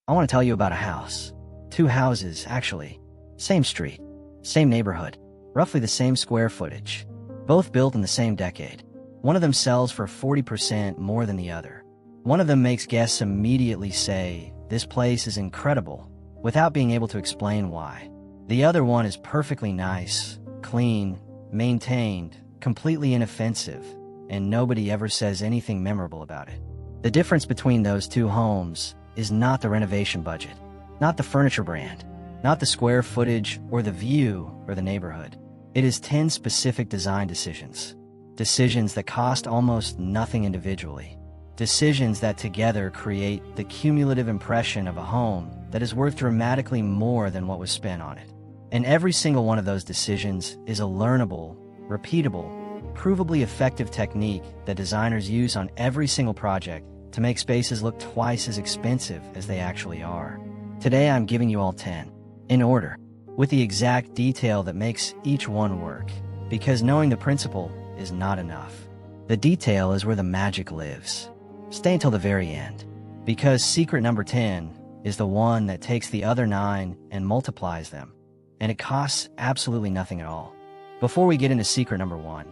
I want to tell you about a house. Two houses, actually. Same street, same neighborhood, roughly the same square footage. Both built in the same decade. One of them sells for 40% more than the other. One of them makes guests immediately say, "This place is incredible," without being able to explain why. The other one is perfectly nice, clean, maintained, completely inoffensive, and nobody ever says anything memorable about it. The difference between those two homes is not the renovation budget, not the furniture brand, not the square footage or the view or the neighborhood. It is 10 specific design decisions. Decisions that cost almost nothing individually. Decisions that together create the cumulative impression of a home that is worth dramatically more than what was spent on it. And every single one of those decisions is a learnable, repeatable, provably effective technique that designers use on every single project to make spaces look twice as expensive as they actually are. Today I'm giving you all 10, in order, with the exact detail that makes each one work, because knowing the principle is not enough. The detail is where the magic lives. Stay until the very end, because secret number 10 is the one that takes the other 9 and multiplies them, and it costs absolutely nothing at all. Before we get into secret number 1,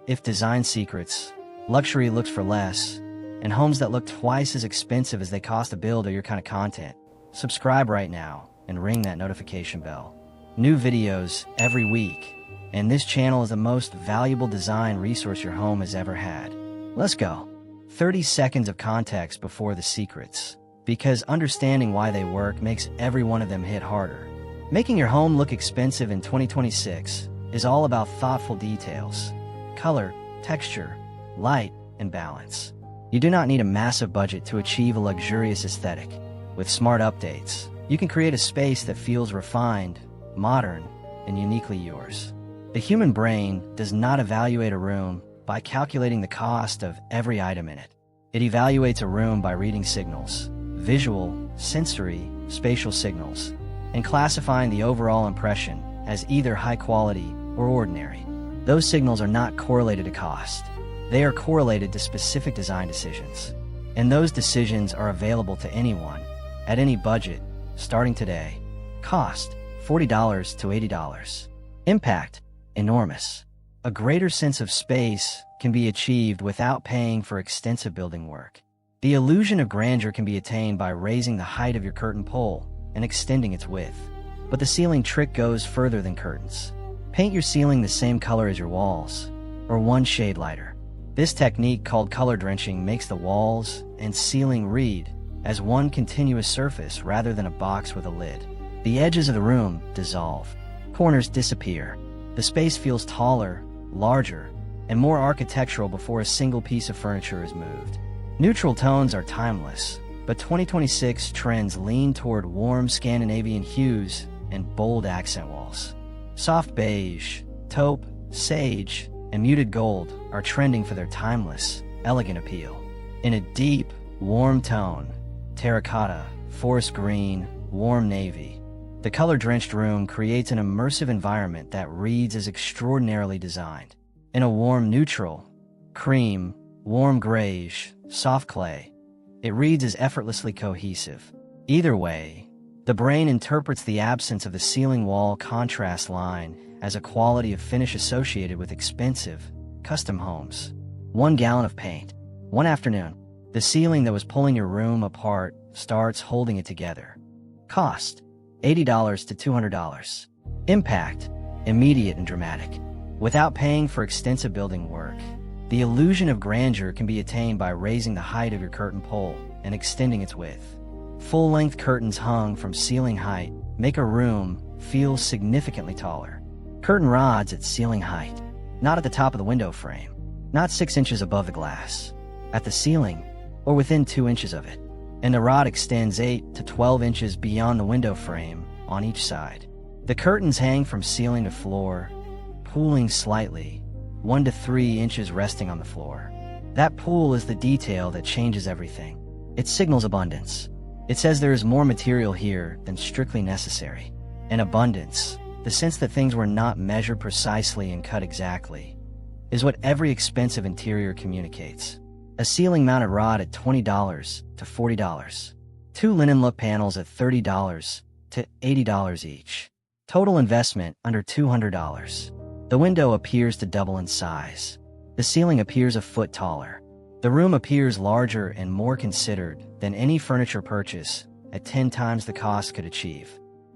if design secrets, luxury looks for less, and homes that look twice as expensive as they cost to build are your kind of content, subscribe right now and ring that notification bell. New videos every week, and this channel is the most valuable design resource your home has ever had. Let's go. 30 seconds of context before the secrets, because understanding why they work makes every one of them hit harder. Making your home look expensive in 2026 is all about thoughtful details, color, texture, light, and balance. You do not need a massive budget to achieve a luxurious aesthetic. With smart updates, you can create a space that feels refined, modern, and uniquely yours. The human brain does not evaluate a room by calculating the cost of every item in it. It evaluates a room by reading signals, visual, sensory, spatial signals, and classifying the overall impression as either high quality or ordinary. Those signals are not correlated to cost. They are correlated to specific design decisions. And those decisions are available to anyone, at any budget, starting today. Cost, $40 to $80. Impact, enormous. A greater sense of space can be achieved without paying for extensive building work. The illusion of grandeur can be attained by raising the height of your curtain pole and extending its width. But the ceiling trick goes further than curtains. Paint your ceiling the same color as your walls, or one shade lighter. This technique, called color drenching, makes the walls and ceiling read as one continuous surface rather than a box with a lid. The edges of the room dissolve. Corners disappear. The space feels taller, larger, and more architectural before a single piece of furniture is moved. Neutral tones are timeless, but 2026 trends lean toward warm Scandinavian hues and bold accent walls. Soft beige, taupe, sage, and muted gold are trending for their timeless, elegant appeal. In a deep, warm tone, terracotta, forest green, warm navy, the color-drenched room creates an immersive environment that reads as extraordinarily designed. In a warm neutral, cream, warm grayish, soft clay, it reads as effortlessly cohesive. Either way, the brain interprets the absence of the ceiling wall contrast line as a quality of finish associated with expensive, custom homes. 1 gallon of paint. One afternoon, the ceiling that was pulling your room apart starts holding it together. Cost, $80 to $200. Impact, immediate and dramatic. Without paying for extensive building work, the illusion of grandeur can be attained by raising the height of your curtain pole and extending its width. Full-length curtains hung from ceiling height make a room feel significantly taller. Curtain rods at ceiling height, not at the top of the window frame, not 6 inches above the glass, at the ceiling or within 2 inches of it. And the rod extends 8 to 12 inches beyond the window frame on each side. The curtains hang from ceiling to floor, pooling slightly, 1 to 3 inches resting on the floor. That pool is the detail that changes everything. It signals abundance. It says there is more material here than strictly necessary. And abundance, the sense that things were not measured precisely and cut exactly, is what every expensive interior communicates. A ceiling-mounted rod at $20 to $40. 2 linen look panels at $30 to $80 each. Total investment under $200. The window appears to double in size. The ceiling appears a foot taller. The room appears larger and more considered than any furniture purchase at 10 times the cost could achieve.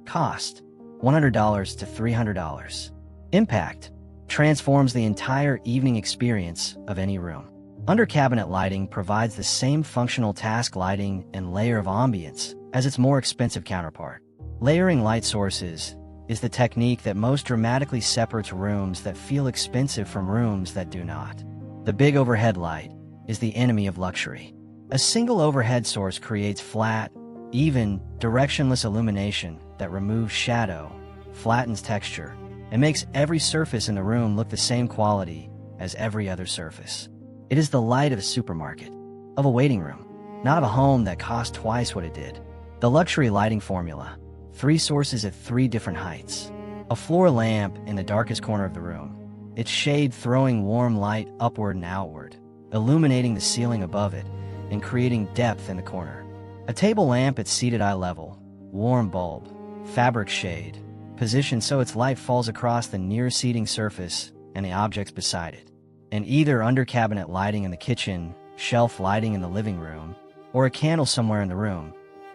Cost: $100 to $300. Impact: transforms the entire evening experience of any room. Under cabinet lighting provides the same functional task lighting and layer of ambience as its more expensive counterpart. Layering light sources is the technique that most dramatically separates rooms that feel expensive from rooms that do not. The big overhead light is the enemy of luxury. A single overhead source creates flat, even, directionless illumination that removes shadow, flattens texture, and makes every surface in the room look the same quality as every other surface. It is the light of a supermarket, of a waiting room, not a home that cost twice what it did. The luxury lighting formula: 3 sources at 3 different heights. A floor lamp in the darkest corner of the room, its shade throwing warm light upward and outward, illuminating the ceiling above it and creating depth in the corner. A table lamp at seated eye level, warm bulb, fabric shade, positioned so its light falls across the near seating surface and the objects beside it. And either under cabinet lighting in the kitchen, shelf lighting in the living room, or a candle somewhere in the room.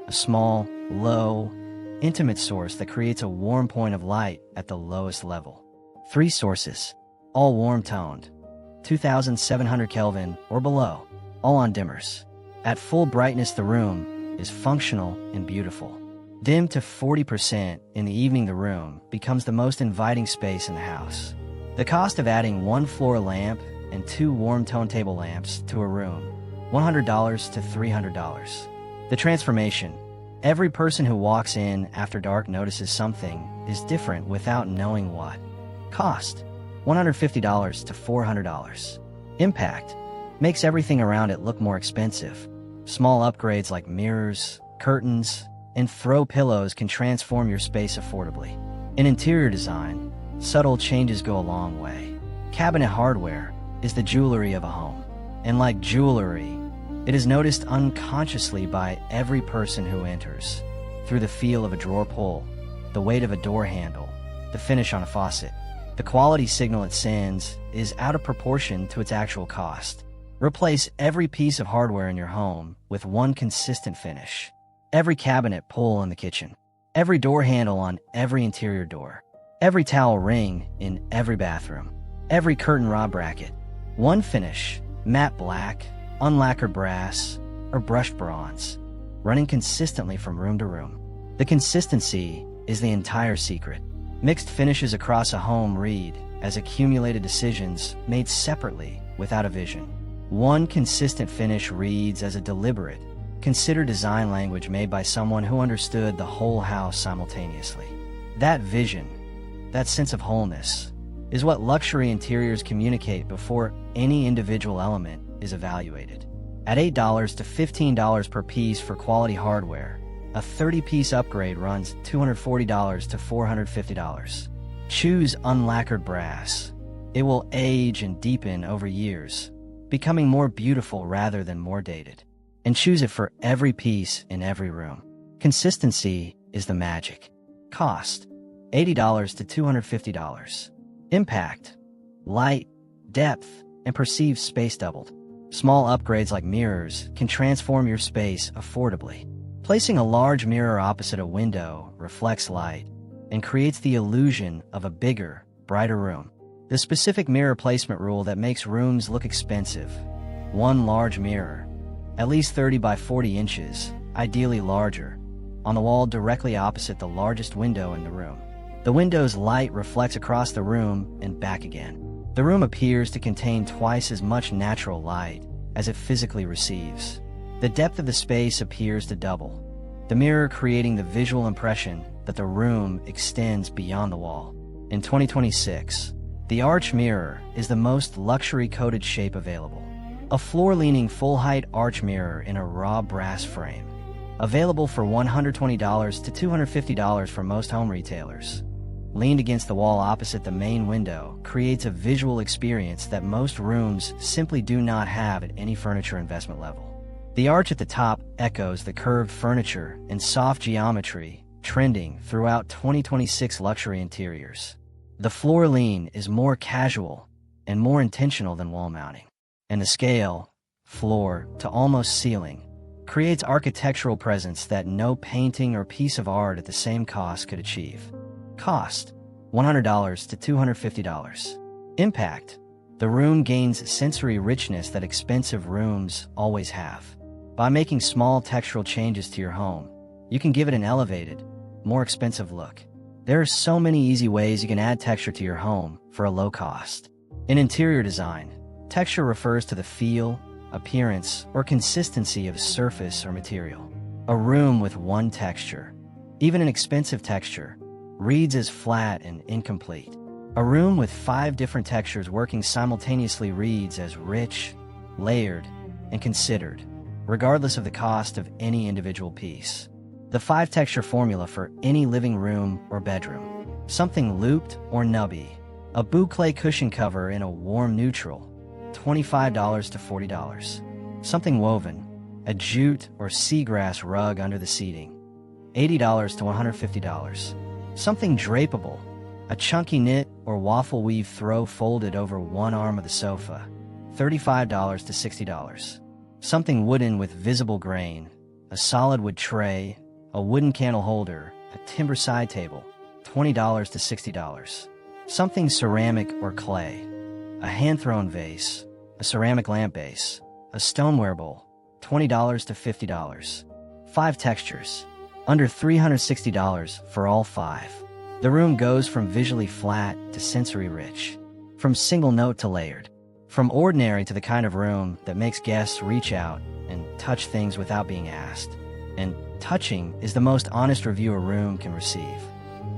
A small, low, intimate source that creates a warm point of light at the lowest level. 3 sources, all warm-toned, 2700 Kelvin or below, all on dimmers. At full brightness, the room is functional and beautiful. Dimmed to 40% in the evening, the room becomes the most inviting space in the house. The cost of adding 1 floor lamp and 2 warm-tone table lamps to a room: $100 to $300. The transformation: every person who walks in after dark notices something is different without knowing what. Cost: $150 to $400. Impact: makes everything around it look more expensive. Small upgrades like mirrors, curtains, and throw pillows can transform your space affordably. In interior design, subtle changes go a long way. Cabinet hardware is the jewelry of a home. And like jewelry, it is noticed unconsciously by every person who enters. Through the feel of a drawer pull, the weight of a door handle, the finish on a faucet. The quality signal it sends is out of proportion to its actual cost. Replace every piece of hardware in your home with one consistent finish. Every cabinet pull in the kitchen. Every door handle on every interior door. Every towel ring in every bathroom. Every curtain rod bracket. One finish: matte black, unlacquered brass, or brushed bronze. Running consistently from room to room. The consistency is the entire secret. Mixed finishes across a home read as accumulated decisions made separately without a vision. One consistent finish reads as a deliberate, considered design language made by someone who understood the whole house simultaneously. That vision, that sense of wholeness, is what luxury interiors communicate before any individual element is evaluated. At $8 to $15 per piece for quality hardware, a 30-piece upgrade runs $240 to $450. Choose unlacquered brass. It will age and deepen over years, becoming more beautiful rather than more dated. And choose it for every piece in every room. Consistency is the magic. Cost: $80 to $250. Impact: light, depth, and perceived space doubled. Small upgrades like mirrors can transform your space affordably. Placing a large mirror opposite a window reflects light and creates the illusion of a bigger, brighter room. The specific mirror placement rule that makes rooms look expensive: 1 large mirror, at least 30 by 40 inches, ideally larger, on the wall directly opposite the largest window in the room. The window's light reflects across the room and back again. The room appears to contain twice as much natural light as it physically receives. The depth of the space appears to double, the mirror creating the visual impression that the room extends beyond the wall. In 2026, the arch mirror is the most luxury-coated shape available. A floor-leaning full-height arch mirror in a raw brass frame. Available for $120 to $250 for most home retailers. Leaned against the wall opposite the main window creates a visual experience that most rooms simply do not have at any furniture investment level. The arch at the top echoes the curved furniture and soft geometry trending throughout 2026 luxury interiors. The floor lean is more casual and more intentional than wall mounting. And the scale, floor to almost ceiling, creates architectural presence that no painting or piece of art at the same cost could achieve. Cost: $100 to $250. Impact: the room gains sensory richness that expensive rooms always have. By making small textural changes to your home, you can give it an elevated, more expensive look. There are so many easy ways you can add texture to your home for a low cost. In interior design, texture refers to the feel, appearance, or consistency of a surface or material. A room with one texture, even an expensive texture, reads as flat and incomplete. A room with 5 different textures working simultaneously reads as rich, layered, and considered, regardless of the cost of any individual piece. The 5-texture formula for any living room or bedroom: something looped or nubby, a boucle cushion cover in a warm neutral, $25 to $40. Something woven, a jute or seagrass rug under the seating, $80 to $150. Something drapable, a chunky knit or waffle weave throw folded over one arm of the sofa, $35 to $60. Something wooden with visible grain, a solid wood tray, a wooden candle holder, a timber side table, $20 to $60. Something ceramic or clay, a hand-thrown vase, a ceramic lamp base, a stoneware bowl, $20 to $50. 5 textures, under $360 for all 5. The room goes from visually flat to sensory rich, from single note to layered, from ordinary to the kind of room that makes guests reach out and touch things without being asked. And touching is the most honest review a room can receive.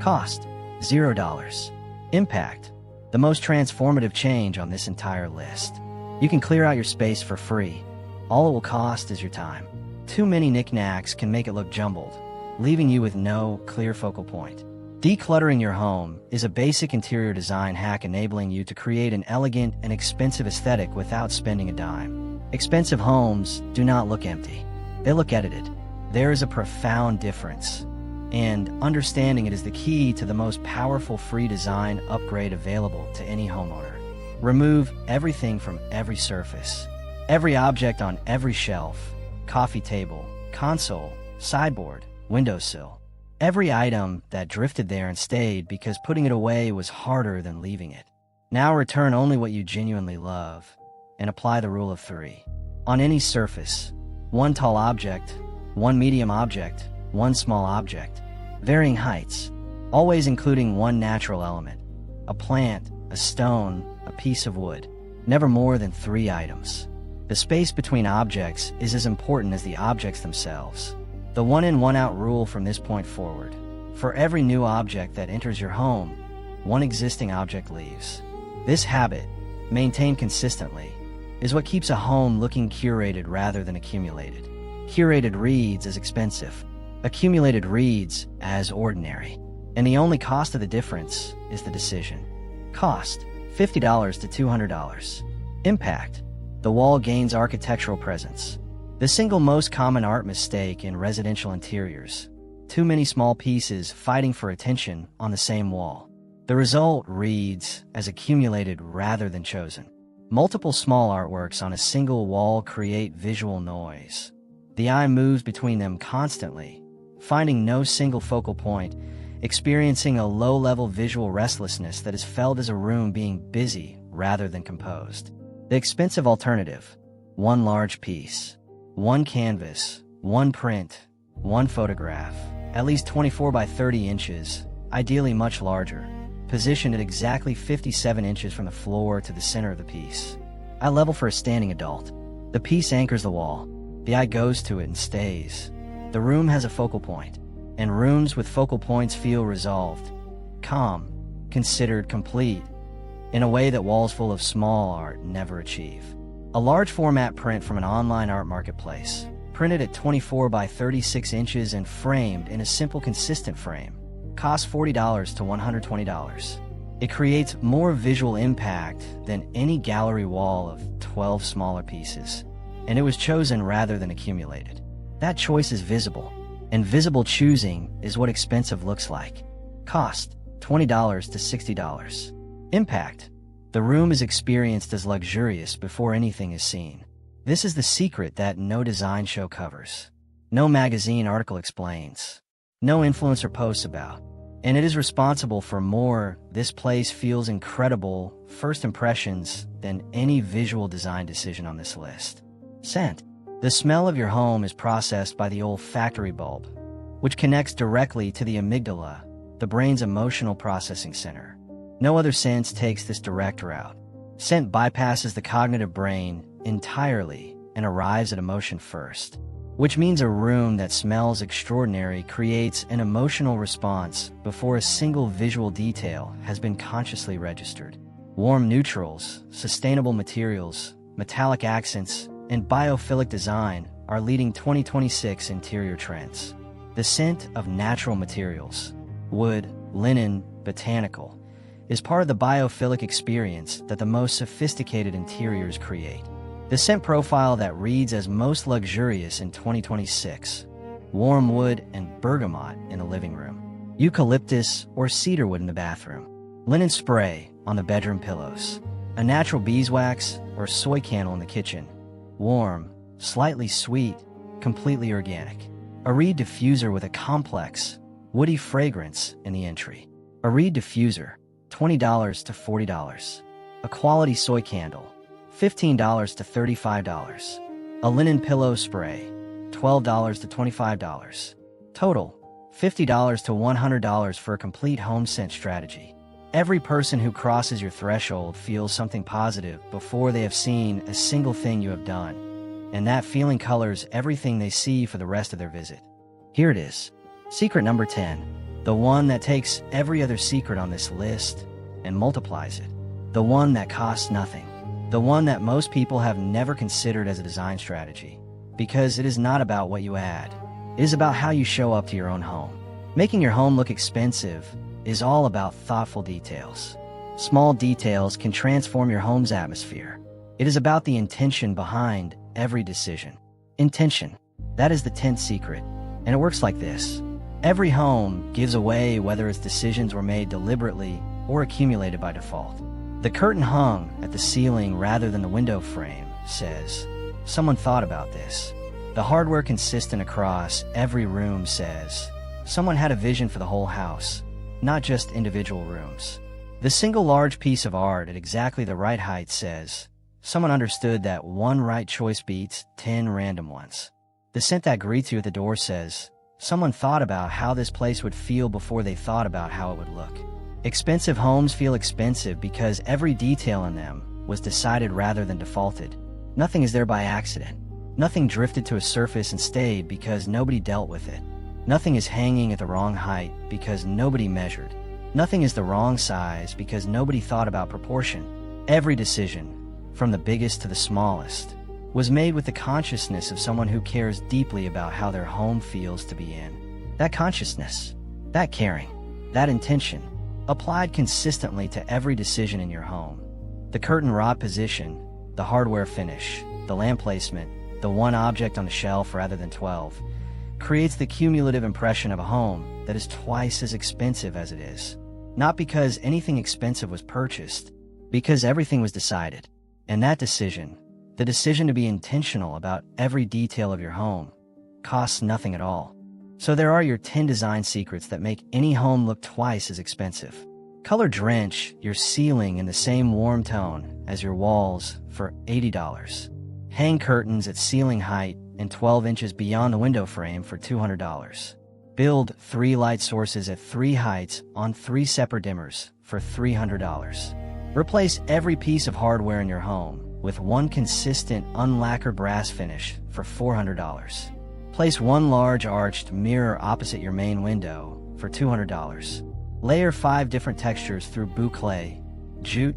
Cost: $0. Impact: the most transformative change on this entire list. You can clear out your space for free. All it will cost is your time. Too many knickknacks can make it look jumbled, leaving you with no clear focal point. Decluttering your home is a basic interior design hack enabling you to create an elegant and expensive aesthetic without spending a dime. Expensive homes do not look empty. They look edited. There is a profound difference, and understanding it is the key to the most powerful free design upgrade available to any homeowner. Remove everything from every surface, every object on every shelf, coffee table, console, sideboard, windowsill. Every item that drifted there and stayed because putting it away was harder than leaving it. Now return only what you genuinely love and apply the rule of 3. On any surface, 1 tall object, 1 medium object, 1 small object, varying heights, always including 1 natural element, a plant, a stone, a piece of wood, never more than 3 items. The space between objects is as important as the objects themselves. The 1 in 1 out rule from this point forward: for every new object that enters your home, 1 existing object leaves. This habit, maintained consistently, is what keeps a home looking curated rather than accumulated. Curated reads as expensive. Accumulated reads as ordinary. And the only cost of the difference is the decision. Cost: $50 to $200. Impact: the wall gains architectural presence. The single most common art mistake in residential interiors: too many small pieces fighting for attention on the same wall. The result reads as accumulated rather than chosen. Multiple small artworks on a single wall create visual noise. The eye moves between them constantly, finding no single focal point, experiencing a low-level visual restlessness that is felt as a room being busy rather than composed. The expensive alternative: 1 large piece, 1 canvas, 1 print, 1 photograph, at least 24 by 30 inches, ideally much larger, positioned at exactly 57 inches from the floor to the center of the piece. Eye level for a standing adult. The piece anchors the wall. The eye goes to it and stays. The room has a focal point, and rooms with focal points feel resolved, calm, considered complete, in a way that walls full of small art never achieve. A large format print from an online art marketplace, printed at 24 by 36 inches and framed in a simple consistent frame, costs $40 to $120. It creates more visual impact than any gallery wall of 12 smaller pieces. and it was chosen rather than accumulated. That choice is visible, and visible choosing is what expensive looks like. Cost, $20 to $60. Impact, the room is experienced as luxurious before anything is seen. This is the secret that no design show covers, no magazine article explains, no influencer posts about, and it is responsible for more "this place feels incredible" first impressions than any visual design decision on this list. Scent. The smell of your home is processed by the olfactory bulb, which connects directly to the amygdala, the brain's emotional processing center. No other sense takes this direct route. Scent bypasses the cognitive brain entirely and arrives at emotion first, which means a room that smells extraordinary creates an emotional response before a single visual detail has been consciously registered. Warm neutrals, sustainable materials, metallic accents, and biophilic design are leading 2026 interior trends. The scent of natural materials, wood, linen, botanical, is part of the biophilic experience that the most sophisticated interiors create. The scent profile that reads as most luxurious in 2026, warm wood and bergamot in the living room, eucalyptus or cedarwood in the bathroom, linen spray on the bedroom pillows, a natural beeswax or soy candle in the kitchen, warm, slightly sweet, completely organic. A reed diffuser with a complex, woody fragrance in the entry. A reed diffuser, $20 to $40. A quality soy candle, $15 to $35. A linen pillow spray, $12 to $25. Total, $50 to $100 for a complete home scent strategy. Every person who crosses your threshold feels something positive before they have seen a single thing you have done, and that feeling colors everything they see for the rest of their visit. Here it is. Secret number 10, the one that takes every other secret on this list and multiplies it. The one that costs nothing. The one that most people have never considered as a design strategy. Because it is not about what you add. It is about how you show up to your own home. Making your home look expensive is all about thoughtful details. Small details can transform your home's atmosphere. It is about the intention behind every decision. Intention. That is the 10th secret, and it works like this. Every home gives away whether its decisions were made deliberately or accumulated by default. The curtain hung at the ceiling rather than the window frame says, someone thought about this. The hardware consistent across every room says, someone had a vision for the whole house, not just individual rooms. The single large piece of art at exactly the right height says, someone understood that one right choice beats 10 random ones. The scent that greets you at the door says, someone thought about how this place would feel before they thought about how it would look. Expensive homes feel expensive because every detail in them was decided rather than defaulted. Nothing is there by accident. Nothing drifted to a surface and stayed because nobody dealt with it. Nothing is hanging at the wrong height because nobody measured. Nothing is the wrong size because nobody thought about proportion. Every decision, from the biggest to the smallest, was made with the consciousness of someone who cares deeply about how their home feels to be in. That consciousness, that caring, that intention, applied consistently to every decision in your home. The curtain rod position, the hardware finish, the lamp placement, the one object on the shelf rather than 12, creates the cumulative impression of a home that is twice as expensive as it is. Not because anything expensive was purchased, because everything was decided. And that decision, the decision to be intentional about every detail of your home, costs nothing at all. So there are your 10 design secrets that make any home look twice as expensive. Color drench your ceiling in the same warm tone as your walls for $80. Hang curtains at ceiling height and 12 inches beyond the window frame for $200. Build 3 light sources at 3 heights on 3 separate dimmers for $300. Replace every piece of hardware in your home with one consistent unlacquered brass finish for $400. Place one large arched mirror opposite your main window for $200. Layer 5 different textures through boucle, jute,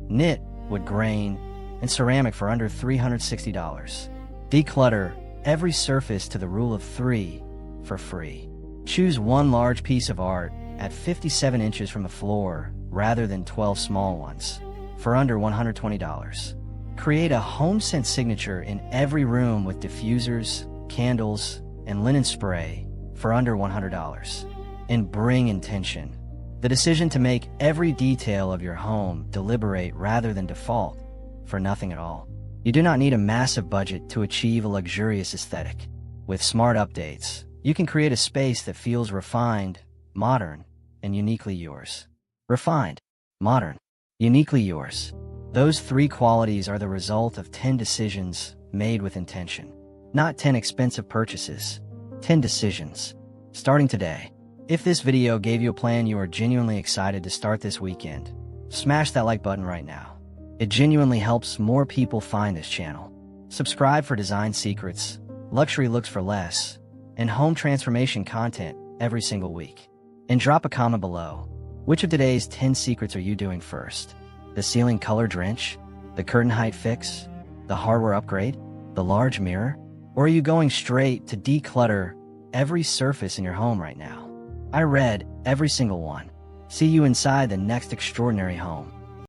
knit, wood grain, and ceramic for under $360. Declutter every surface to the rule of 3 for free. Choose one large piece of art at 57 inches from the floor rather than 12 small ones for under $120. Create a home scent signature in every room with diffusers, candles, and linen spray for under $100. And bring intention. The decision to make every detail of your home deliberate rather than default for nothing at all. You do not need a massive budget to achieve a luxurious aesthetic. With smart updates, you can create a space that feels refined, modern, and uniquely yours. Refined, modern, uniquely yours. Those three qualities are the result of 10 decisions made with intention. Not 10 expensive purchases, 10 decisions. Starting today. If this video gave you a plan you are genuinely excited to start this weekend, smash that like button right now. It genuinely helps more people find this channel. Subscribe for design secrets, luxury looks for less, and home transformation content every single week. And drop a comment below. Which of today's 10 secrets are you doing first? The ceiling color drench? The curtain height fix? The hardware upgrade? The large mirror? Or are you going straight to declutter every surface in your home right now? I read every single one. See you inside the next extraordinary home.